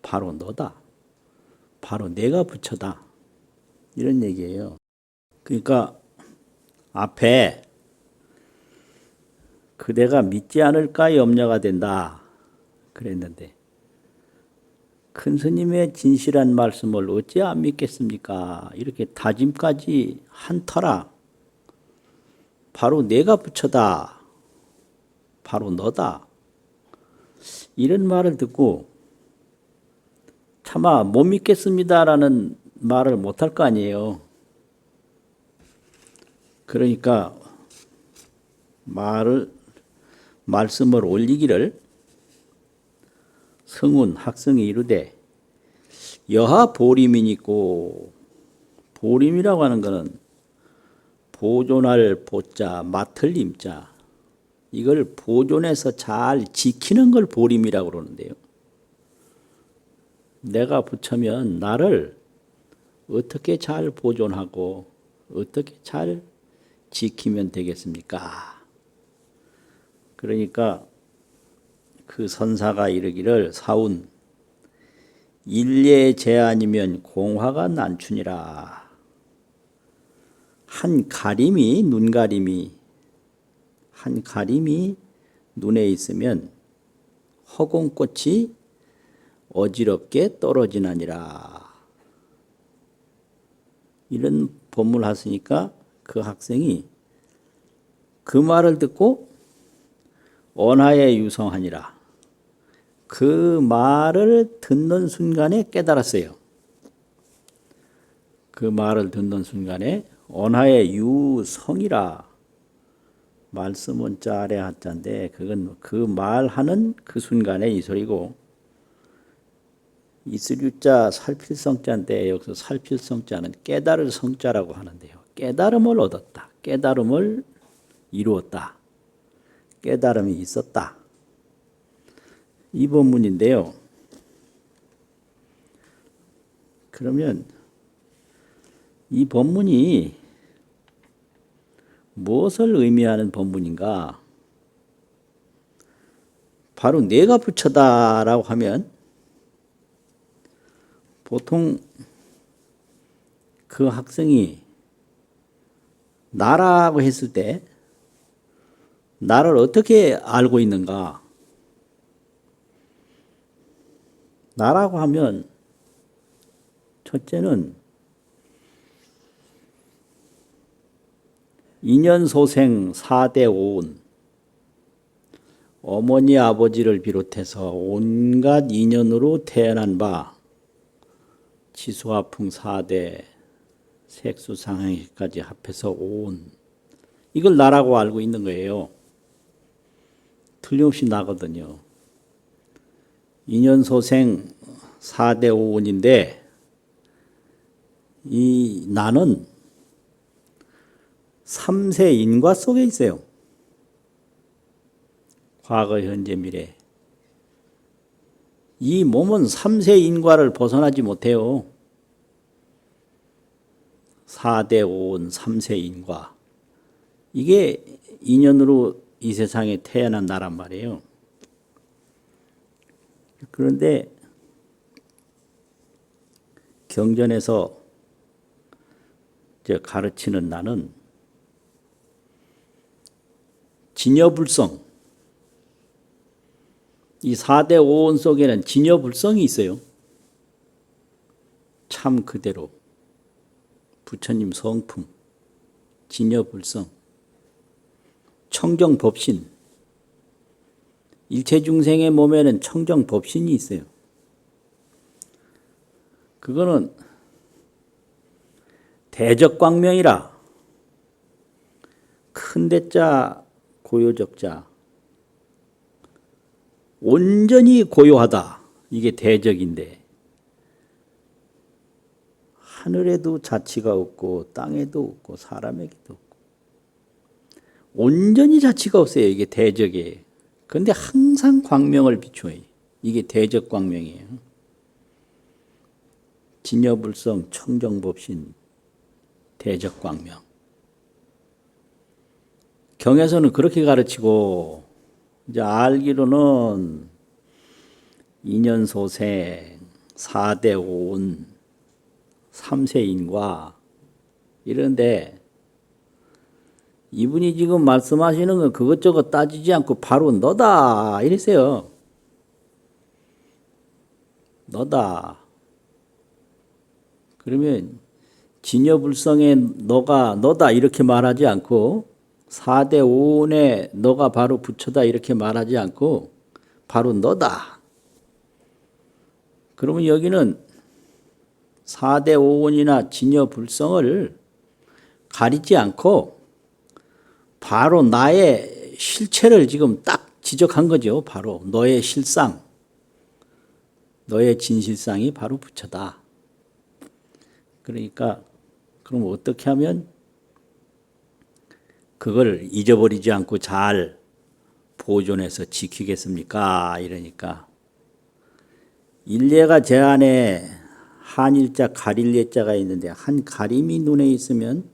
바로 너다. 바로 내가 부처다. 이런 얘기예요. 그러니까 앞에 그대가 믿지 않을까 염려가 된다 그랬는데 큰 스님의 진실한 말씀을 어찌 안 믿겠습니까? 이렇게 다짐까지 한 터라 바로 내가 부처다. 바로 너다. 이런 말을 듣고 차마 못 믿겠습니다라는 말을 못할 거 아니에요. 그러니까 말씀을 올리기를 성운 학성이 이르되 여하 보림이 있고 보림이라고 하는 것은 보존할 보자 맡을 임자 이걸 보존해서 잘 지키는 걸 보림이라고 그러는데요. 내가 부처면 나를 어떻게 잘 보존하고 어떻게 잘 지키면 되겠습니까? 그러니까 그 선사가 이르기를 사운 일례 제한이면 공화가 난춘이라. 한 가림이 눈에 있으면 허공꽃이 어지럽게 떨어지나니라. 이런 법문을 하시니까 그 학생이 그 말을 듣고 언하에 유성하니라. 그 말을 듣는 순간에 깨달았어요. 그 말을 듣는 순간에 언하에 유성이라. 말씀은 짜래 하자인데 그건 그 말하는 그 순간에 이 소리고 이슬유자 살필성자인데 여기서 살필성자는 깨달을 성자라고 하는데요. 깨달음을 얻었다. 깨달음을 이루었다. 깨달음이 있었다. 이 본문인데요. 그러면 이 본문이 무엇을 의미하는 본문인가? 바로 내가 부처다라고 하면 보통 그 학생이 나라고 했을 때 나를 어떻게 알고 있는가? 나라고 하면 첫째는 인연소생 4대 5운 어머니 아버지를 비롯해서 온갖 인연으로 태어난 바 지수화풍 4대 색수상행까지 합해서 5운 이걸 나라고 알고 있는 거예요. 틀림없이 나거든요. 인연소생 4대 5운인데 이 나는 3세 인과 속에 있어요. 과거, 현재, 미래. 이 몸은 3세 인과를 벗어나지 못해요. 4대 5운 3세 인과. 이게 인연으로 이 세상에 태어난 나란 말이에요. 그런데 경전에서 가르치는 나는 진여불성, 이 4대 5운 속에는 진여불성이 있어요. 참 그대로 부처님 성품, 진여불성, 청정법신, 일체 중생의 몸에는 청정법신이 있어요. 그거는 대적광명이라. 큰 대자 고요적자. 온전히 고요하다. 이게 대적인데 하늘에도 자치가 없고 땅에도 없고 사람에게도 없고 온전히 자치가 없어요. 이게 대적이에요. 그런데 항상 광명을 비춰요. 이게 대적광명이에요. 진여불성 청정법신 대적광명. 경에서는 그렇게 가르치고 이제 알기로는 인연소생, 4대 온, 3세인과 이런데 이분이 지금 말씀하시는 건 그것저것 따지지 않고 바로 너다 이랬어요. 너다. 그러면 진여불성의 너다 이렇게 말하지 않고 4대 5원에 너가 바로 부처다 이렇게 말하지 않고 바로 너다. 그러면 여기는 4대 5원이나 진여불성을 가리지 않고 바로 나의 실체를 지금 딱 지적한 거죠. 바로 너의 실상, 너의 진실상이 바로 부처다. 그러니까 그럼 어떻게 하면 그걸 잊어버리지 않고 잘 보존해서 지키겠습니까? 이러니까 일례가 제 안에 한일자 가릴례자가 있는데 한 가림이 눈에 있으면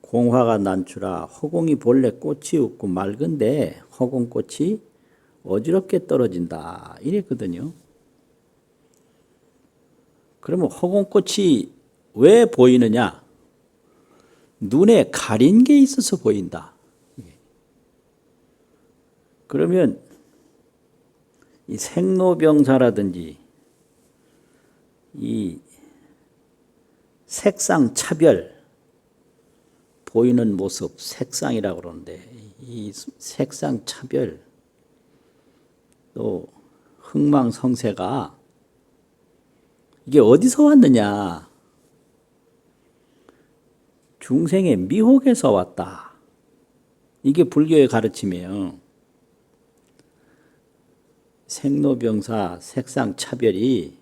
공화가 난추라. 허공이 본래 꽃이 없고 맑은데 허공꽃이 어지럽게 떨어진다. 이랬거든요. 그러면 허공꽃이 왜 보이느냐? 눈에 가린 게 있어서 보인다. 그러면 이 생로병사라든지 이 색상 차별, 보이는 모습, 색상이라고 그러는데 이 색상 차별 또 흥망성쇠가 이게 어디서 왔느냐? 중생의 미혹에서 왔다. 이게 불교의 가르침이에요. 생로병사, 색상차별이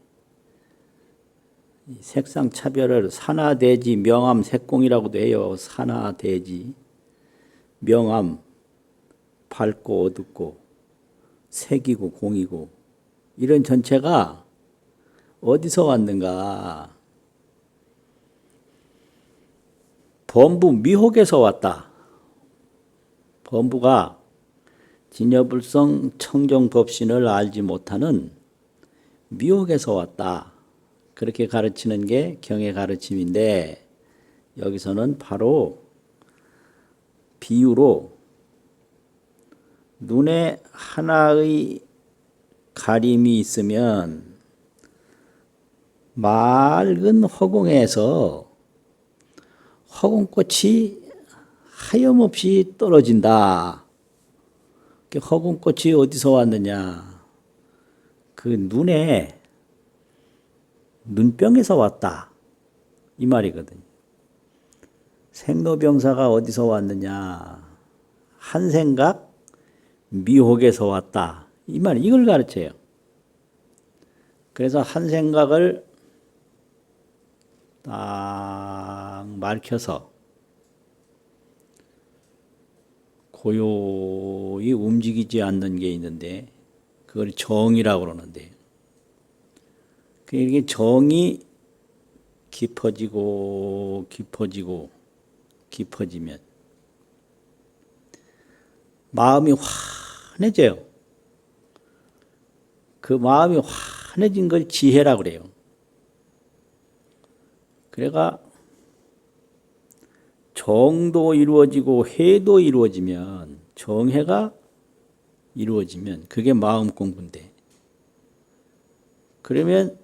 색상차별을 산화대지, 명암, 색공이라고도 해요. 산화대지, 명암, 밝고 어둡고 색이고 공이고 이런 전체가 어디서 왔는가? 범부 미혹에서 왔다. 범부가 진여불성 청정법신을 알지 못하는 미혹에서 왔다. 그렇게 가르치는 게 경의 가르침인데 여기서는 바로 비유로 눈에 하나의 가림이 있으면 맑은 허공에서 허공꽃이 하염없이 떨어진다. 허공꽃이 어디서 왔느냐? 그 눈에 눈병에서 왔다. 이 말이거든요. 생로병사가 어디서 왔느냐? 한 생각 미혹에서 왔다. 이 말, 이걸 가르쳐요. 그래서 한 생각을 딱 말켜서 고요히 움직이지 않는 게 있는데 그걸 정이라고 그러는데 이게 정이 깊어지고 깊어지고 깊어지면 마음이 환해져요. 그 마음이 환해진 걸 지혜라고 그래요. 그래가 정도 이루어지고 회도 이루어지면 정회가 이루어지면 그게 마음 공부인데 그러면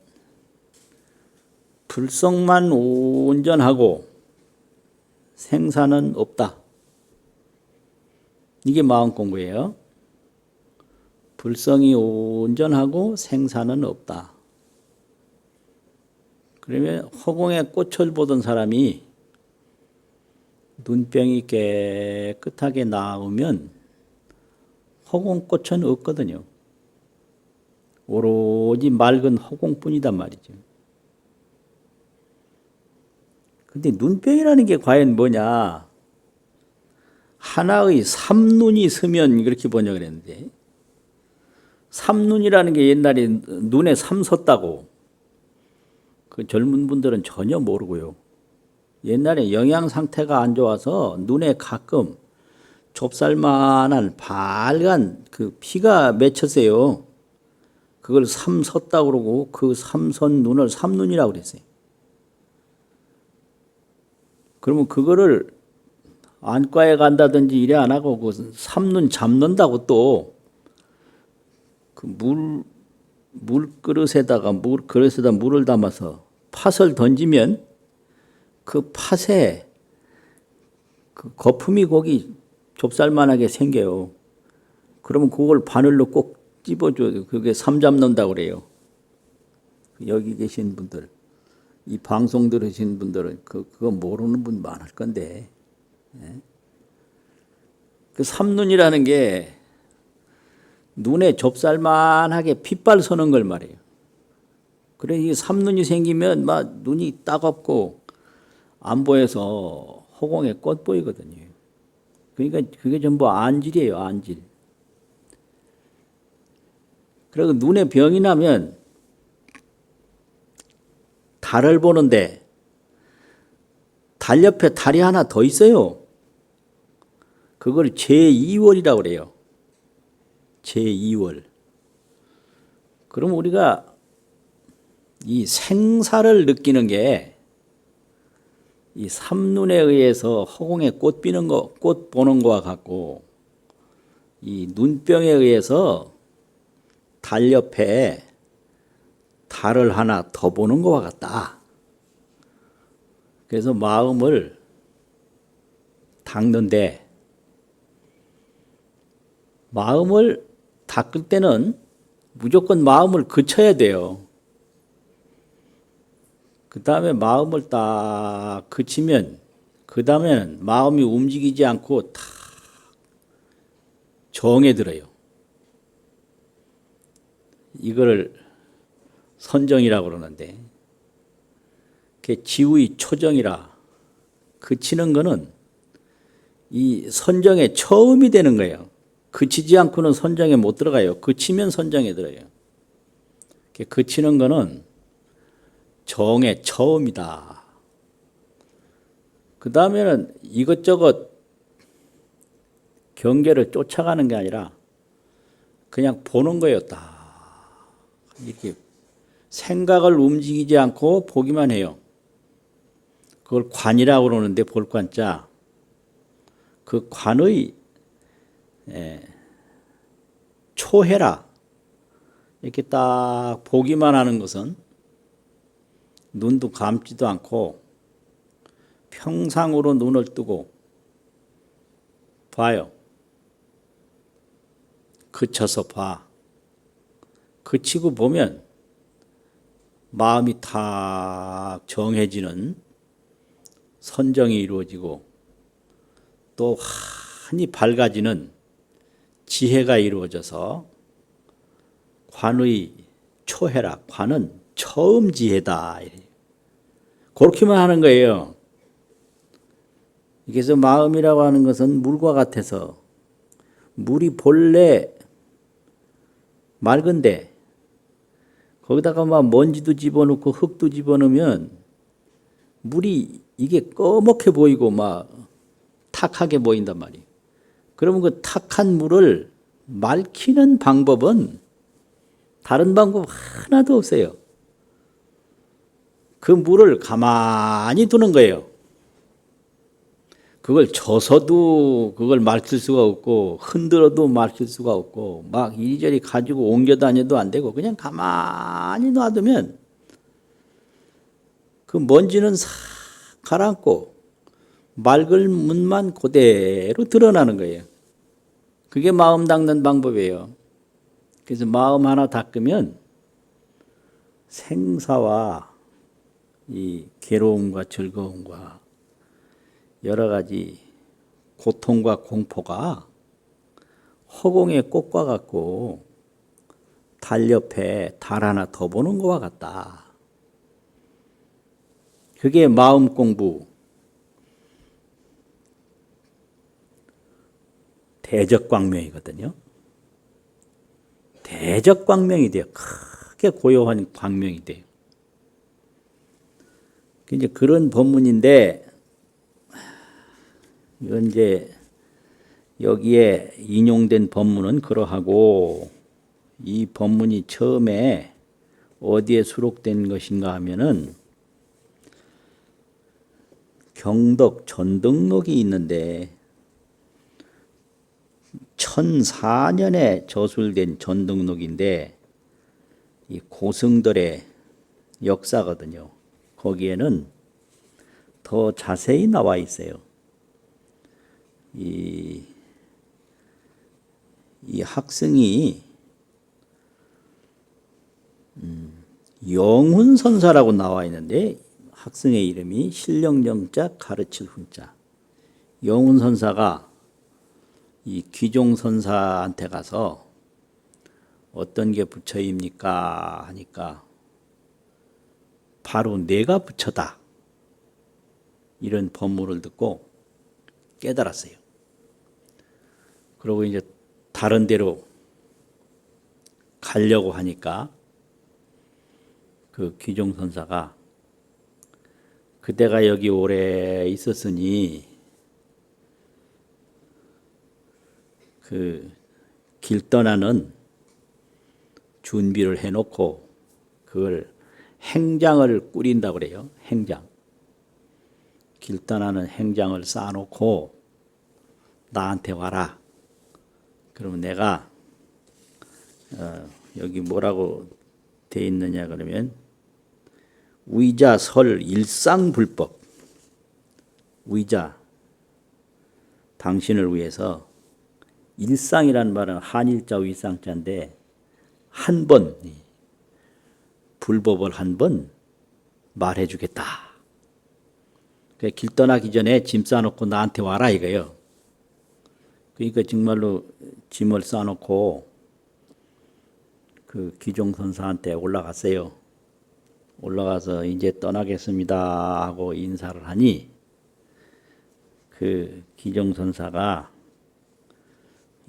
불성만 온전하고 생사는 없다. 이게 마음 공부예요. 불성이 온전하고 생사는 없다. 그러면 허공에 꽃을 보던 사람이 눈병이 깨끗하게 나오면 허공꽃은 없거든요. 오로지 맑은 허공뿐이단 말이죠. 근데 눈병이라는 게 과연 뭐냐? 하나의 삼눈이 서면 그렇게 번역을 했는데, 삼눈이라는 게 옛날에 눈에 삼 섰다고 그 젊은 분들은 전혀 모르고요. 옛날에 영양 상태가 안 좋아서 눈에 가끔 좁쌀만한 빨간 그 피가 맺혔어요. 그걸 삼 섰다고 그러고 그 삼선 눈을 삼눈이라고 그랬어요. 그러면 그거를 안과에 간다든지 이래 안 하고 그 삼눈 잡는다고 또 그 물그릇에다가 물을 담아서 팥을 던지면 그 팥에 그 거품이 거기 좁쌀만하게 생겨요. 그러면 그걸 바늘로 꼭 찝어줘요. 그게 삼 잡는다고 그래요. 여기 계신 분들, 이 방송 들으신 분들은 그거 모르는 분 많을 건데, 그 삼눈이라는 게 눈에 좁쌀만하게 핏발 서는 걸 말해요. 그래 이 삼눈이 생기면 막 눈이 따갑고 안 보여서 허공에 꽃 보이거든요. 그러니까 그게 전부 안질이에요, 안질. 그리고 눈에 병이 나면 달을 보는데 달 옆에 달이 하나 더 있어요. 그걸 제2월이라고 그래요. 제2월. 그럼 우리가 이 생사를 느끼는 게 이 삼눈에 의해서 허공에 꽃 피는 거, 꽃 보는 거와 같고, 이 눈병에 의해서 달 옆에 달을 하나 더 보는 거와 같다. 그래서 마음을 닦는데, 마음을 닦을 때는 무조건 마음을 그쳐야 돼요. 그 다음에 마음을 딱 그치면 그 다음에는 마음이 움직이지 않고 딱 정에 들어요. 이거를 선정이라고 그러는데, 그게 지의 초정이라. 그치는 거는 이 선정의 처음이 되는 거예요. 그치지 않고는 선정에 못 들어가요. 그치면 선정에 들어요. 그치는 거는 정의 처음이다. 그 다음에는 이것저것 경계를 쫓아가는 게 아니라 그냥 보는 거였다. 이렇게 생각을 움직이지 않고 보기만 해요. 그걸 관이라고 그러는데 볼관자. 그 관의 초해라. 이렇게 딱 보기만 하는 것은 눈도 감지도 않고 평상으로 눈을 뜨고 봐요. 그쳐서 봐. 그치고 보면 마음이 탁 정해지는 선정이 이루어지고 또 환히 밝아지는 지혜가 이루어져서 관의 초해라. 관은 처음 지혜다. 그렇게만 하는 거예요. 그래서 마음이라고 하는 것은 물과 같아서 물이 본래 맑은데 거기다가 막 먼지도 집어넣고 흙도 집어넣으면 물이 이게 꺼멓게 보이고 막 탁하게 보인단 말이에요. 그러면 그 탁한 물을 맑히는 방법은 다른 방법 하나도 없어요. 그 물을 가만히 두는 거예요. 그걸 져서도 그걸 맑힐 수가 없고 흔들어도 맑힐 수가 없고 막 이리저리 가지고 옮겨 다녀도 안 되고 그냥 가만히 놔두면 그 먼지는 싹 가라앉고 맑은 물만 그대로 드러나는 거예요. 그게 마음 닦는 방법이에요. 그래서 마음 하나 닦으면 생사와 이 괴로움과 즐거움과 여러 가지 고통과 공포가 허공의 꽃과 같고 달 옆에 달 하나 더 보는 것과 같다. 그게 마음 공부, 대적광명이거든요. 대적광명이 돼요. 크게 고요한 광명이 돼요. 이제 그런 법문인데, 이건 이제 여기에 인용된 법문은 그러하고, 이 법문이 처음에 어디에 수록된 것인가 하면은 경덕 전등록이 있는데 1004년에 저술된 전등록인데 이 고승들의 역사거든요. 거기에는 더 자세히 나와 있어요. 이 학승이 영훈선사라고 나와 있는데 학승의 이름이 실령정자 가르칠 훈자. 영훈선사가 이 귀종선사한테 가서 어떤 게 부처입니까 하니까 바로 내가 부처다. 이런 법문을 듣고 깨달았어요. 그리고 이제 다른 데로 가려고 하니까 그 귀종선사가 그대가 여기 오래 있었으니 그 길 떠나는 준비를 해놓고 그걸 행장을 꾸린다고 그래요. 행장. 길 떠나는 행장을 쌓아놓고 나한테 와라. 그러면 내가 여기 뭐라고 돼 있느냐 그러면 위자 설 일상불법. 위자 당신을 위해서 일상이라는 말은 한일자 위상자인데 한 번 불법을 한 번 말해주겠다. 길 떠나기 전에 짐 싸놓고 나한테 와라 이거예요. 그러니까 정말로 짐을 싸놓고 그 귀종선사한테 올라갔어요. 올라가서 이제 떠나겠습니다 하고 인사를 하니 그 귀종선사가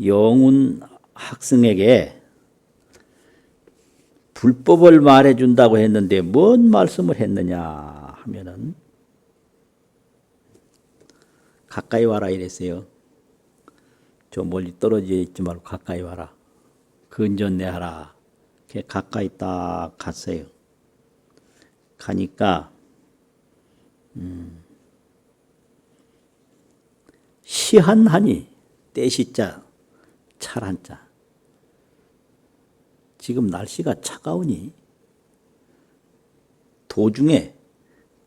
영훈 학승에게 불법을 말해준다고 했는데 뭔 말씀을 했느냐 하면은 가까이 와라 이랬어요. 저 멀리 떨어져 있지 말고 가까이 와라. 근전내하라. 가까이 딱 갔어요. 가니까 시한하니 때시자 찰한자. 지금 날씨가 차가우니 도중에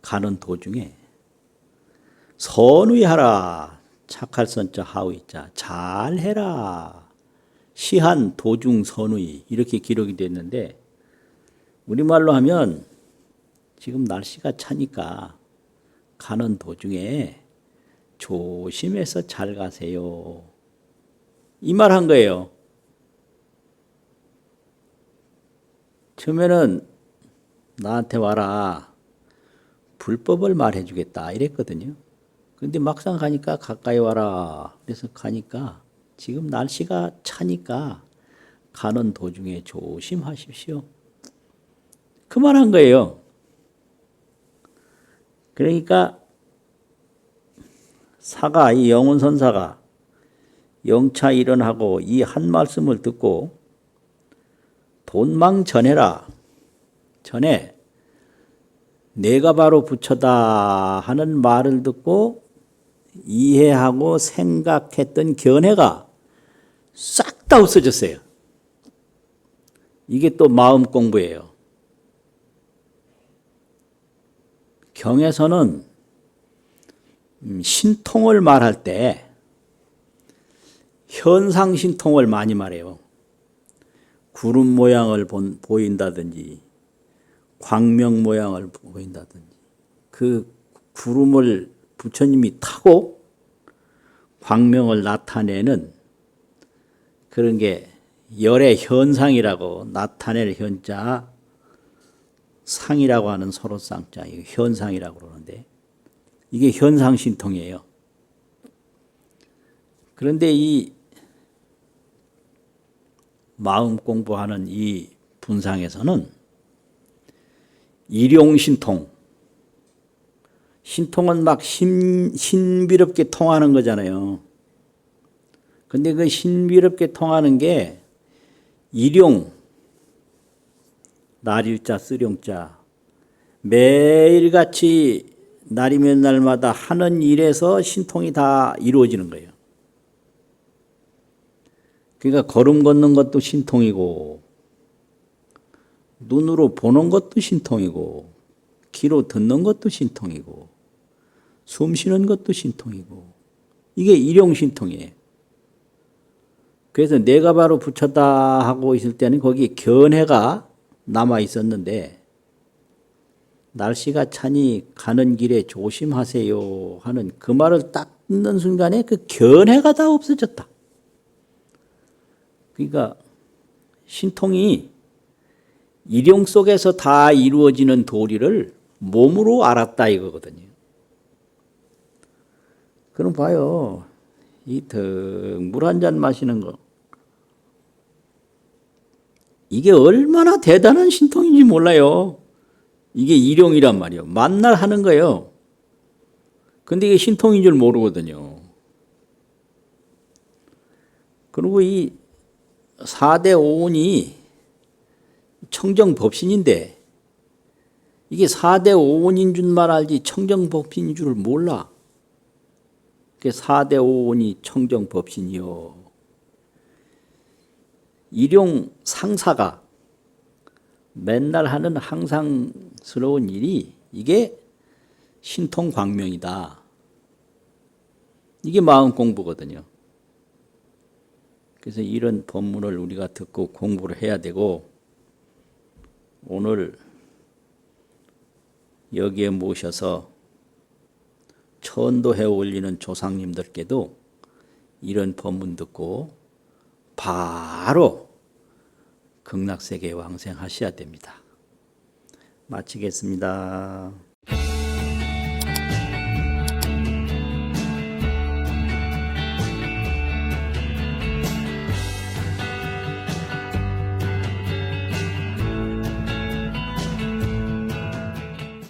가는 도중에 선의하라. 착할 선자 하의자 잘해라. 시한 도중 선의 이렇게 기록이 됐는데 우리말로 하면 지금 날씨가 차니까 가는 도중에 조심해서 잘 가세요. 이 말 한 거예요. 처음에는 나한테 와라. 불법을 말해주겠다 이랬거든요. 근데 막상 가니까 가까이 와라. 그래서 가니까 지금 날씨가 차니까 가는 도중에 조심하십시오. 그 말 한 거예요. 그러니까 사가 이 영훈선사가 영차 일어나고 이 한 말씀을 듣고 돈망 전해라. 전에 내가 바로 부처다 하는 말을 듣고 이해하고 생각했던 견해가 싹 다 없어졌어요. 이게 또 마음 공부예요. 경에서는 신통을 말할 때 현상신통을 많이 말해요. 구름 모양을 보인다든지 광명 모양을 보인다든지 그 구름을 부처님이 타고 광명을 나타내는 그런 게 열의 현상이라고, 나타낼 현자, 상이라고 하는 서로 쌍자, 현상이라고 그러는데 이게 현상신통이에요. 그런데 이 마음 공부하는 이 분상에서는 일용신통, 신통은 막 신비롭게 통하는 거잖아요. 근데 그 신비롭게 통하는 게 일용, 날일자, 쓰룡자, 매일같이 날이면 날마다 하는 일에서 신통이 다 이루어지는 거예요. 그러니까 걸음 걷는 것도 신통이고, 눈으로 보는 것도 신통이고, 귀로 듣는 것도 신통이고, 숨 쉬는 것도 신통이고, 이게 일용신통이에요. 그래서 내가 바로 부처다 하고 있을 때는 거기 견해가 남아 있었는데, 날씨가 차니 가는 길에 조심하세요 하는 그 말을 딱 듣는 순간에 그 견해가 다 없어졌다. 그러니까 신통이 일용 속에서 다 이루어지는 도리를 몸으로 알았다 이거거든요. 그럼 봐요. 이 물 한 잔 마시는 거. 이게 얼마나 대단한 신통인지 몰라요. 이게 일용이란 말이에요. 만날 하는 거예요. 근데 이게 신통인 줄 모르거든요. 그리고 이 4대 5운이 청정법신인데 이게 4대 5운인 줄만 알지 청정법신인 줄 몰라. 그게 4대 5운이 청정법신이요. 일용 상사가 맨날 하는 항상스러운 일이 이게 신통광명이다. 이게 마음 공부거든요. 그래서 이런 법문을 우리가 듣고 공부를 해야 되고, 오늘 여기에 모셔서 천도해 올리는 조상님들께도 이런 법문 듣고 바로 극락세계에 왕생하셔야 됩니다. 마치겠습니다.